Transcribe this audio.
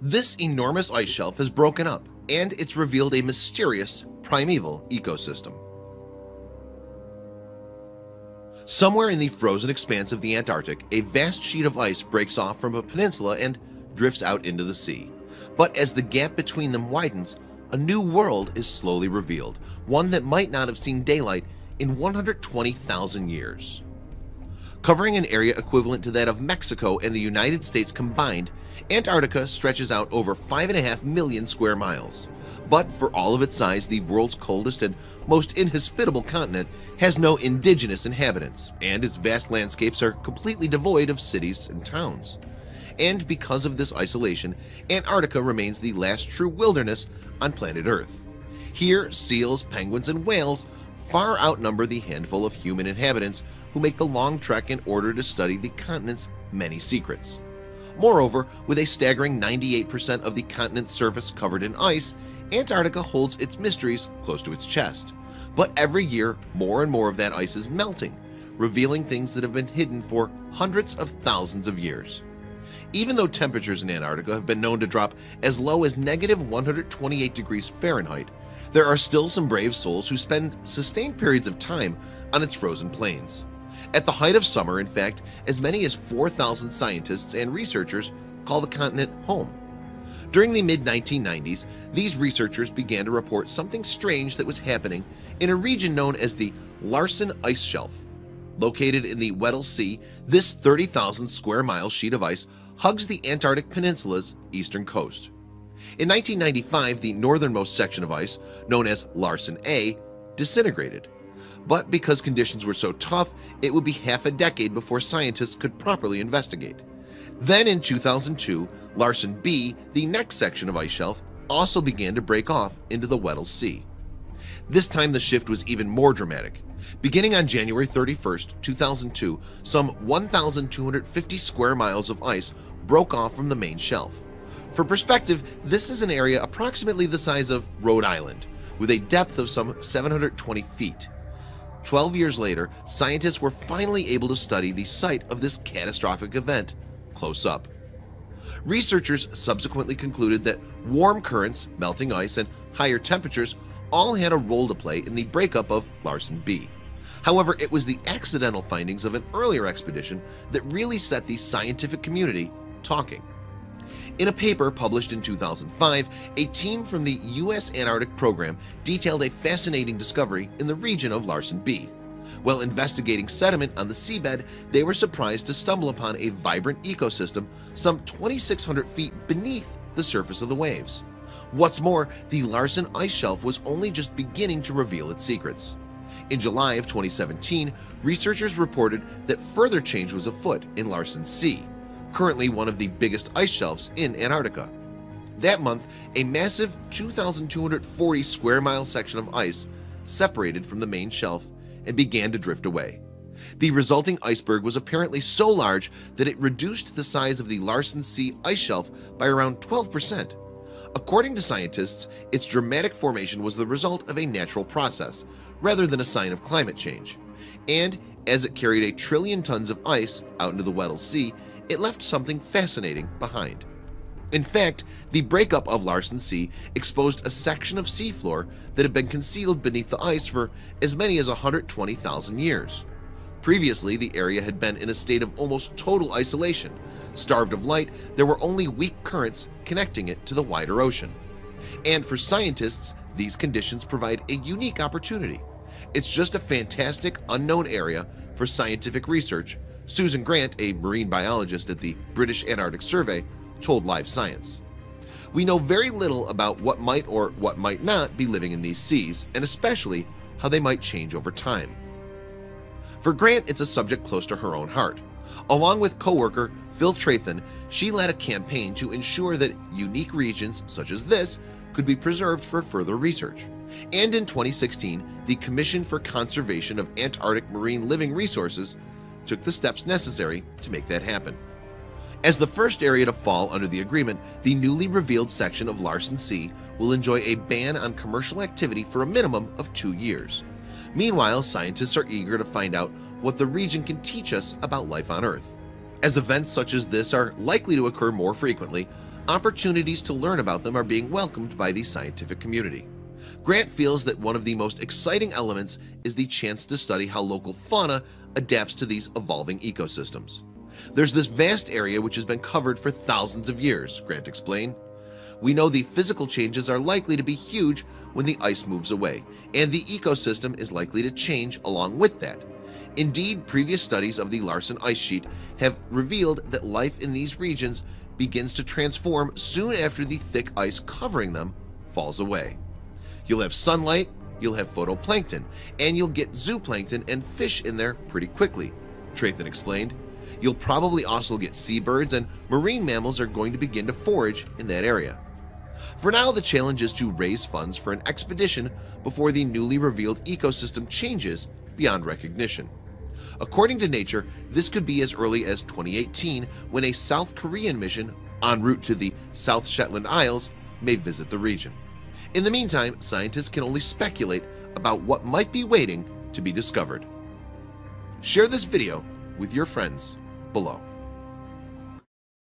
This enormous ice shelf has broken up, and it's revealed a mysterious primeval ecosystem. Somewhere in the frozen expanse of the Antarctic, a vast sheet of ice breaks off from a peninsula and drifts out into the sea. But as the gap between them widens, a new world is slowly revealed, one that might not have seen daylight in 120,000 years. Covering an area equivalent to that of Mexico and the United States combined, Antarctica stretches out over 5.5 million square miles. But for all of its size, the world's coldest and most inhospitable continent has no indigenous inhabitants, and its vast landscapes are completely devoid of cities and towns. And because of this isolation, Antarctica remains the last true wilderness on planet Earth. Here, seals, penguins, and whales far outnumber the handful of human inhabitants who make the long trek in order to study the continent's many secrets. Moreover, with a staggering 98% of the continent's surface covered in ice, Antarctica holds its mysteries close to its chest. But every year, more and more of that ice is melting, revealing things that have been hidden for hundreds of thousands of years. Even though temperatures in Antarctica have been known to drop as low as -128 degrees Fahrenheit, there are still some brave souls who spend sustained periods of time on its frozen plains. At the height of summer, in fact, as many as 4,000 scientists and researchers call the continent home. During the mid-1990s, these researchers began to report something strange that was happening in a region known as the Larsen Ice Shelf. Located in the Weddell Sea, this 30,000 square mile sheet of ice hugs the Antarctic Peninsula's eastern coast. In 1995, the northernmost section of ice, known as Larsen A, disintegrated. But because conditions were so tough, it would be half a decade before scientists could properly investigate. Then in 2002, Larsen B, the next section of ice shelf, also began to break off into the Weddell Sea. This time the shift was even more dramatic. Beginning on January 31st, 2002, some 1,250 square miles of ice broke off from the main shelf. For perspective, this is an area approximately the size of Rhode Island, with a depth of some 720 feet. 12 years later, scientists were finally able to study the site of this catastrophic event close up. Researchers subsequently concluded that warm currents, melting ice, and higher temperatures all had a role to play in the breakup of Larsen B. However, it was the accidental findings of an earlier expedition that really set the scientific community talking. In a paper published in 2005, a team from the U.S. Antarctic program detailed a fascinating discovery in the region of Larsen B. While investigating sediment on the seabed, they were surprised to stumble upon a vibrant ecosystem some 2,600 feet beneath the surface of the waves. What's more, the Larsen ice shelf was only just beginning to reveal its secrets. In July of 2017, researchers reported that further change was afoot in Larsen C, currently one of the biggest ice shelves in Antarctica. That month, a massive 2,240 square mile section of ice separated from the main shelf and began to drift away. The resulting iceberg was apparently so large that it reduced the size of the Larsen C ice shelf by around 12%. According to scientists, its dramatic formation was the result of a natural process rather than a sign of climate change. And as it carried 1 trillion tons of ice out into the Weddell Sea, it left something fascinating behind. In fact, the breakup of Larsen C exposed a section of seafloor that had been concealed beneath the ice for as many as 120,000 years. Previously, the area had been in a state of almost total isolation. Starved of light, there were only weak currents connecting it to the wider ocean. And for scientists, these conditions provide a unique opportunity. It's just a fantastic unknown area for scientific research, Susan Grant, a marine biologist at the British Antarctic Survey, told Live Science. We know very little about what might or what might not be living in these seas, and especially how they might change over time. For Grant, it's a subject close to her own heart. Along with co-worker Phil Trathan, she led a campaign to ensure that unique regions such as this could be preserved for further research. And in 2016, the Commission for Conservation of Antarctic Marine Living Resources took the steps necessary to make that happen. As the first area to fall under the agreement, the newly revealed section of Larsen C will enjoy a ban on commercial activity for a minimum of 2 years. Meanwhile, scientists are eager to find out what the region can teach us about life on Earth. As events such as this are likely to occur more frequently, opportunities to learn about them are being welcomed by the scientific community. Grant feels that one of the most exciting elements is the chance to study how local fauna adapts to these evolving ecosystems. There's this vast area which has been covered for thousands of years, Grant explained. We know the physical changes are likely to be huge when the ice moves away, and the ecosystem is likely to change along with that. Indeed, previous studies of the Larsen ice sheet have revealed that life in these regions begins to transform soon after the thick ice covering them falls away. You'll have sunlight, you'll have photoplankton, and you'll get zooplankton and fish in there pretty quickly, Trathan explained. You'll probably also get seabirds, and marine mammals are going to begin to forage in that area. For now, the challenge is to raise funds for an expedition before the newly revealed ecosystem changes beyond recognition. According to Nature, this could be as early as 2018 when a South Korean mission en route to the South Shetland Isles may visit the region. In the meantime, scientists can only speculate about what might be waiting to be discovered. Share this video with your friends below.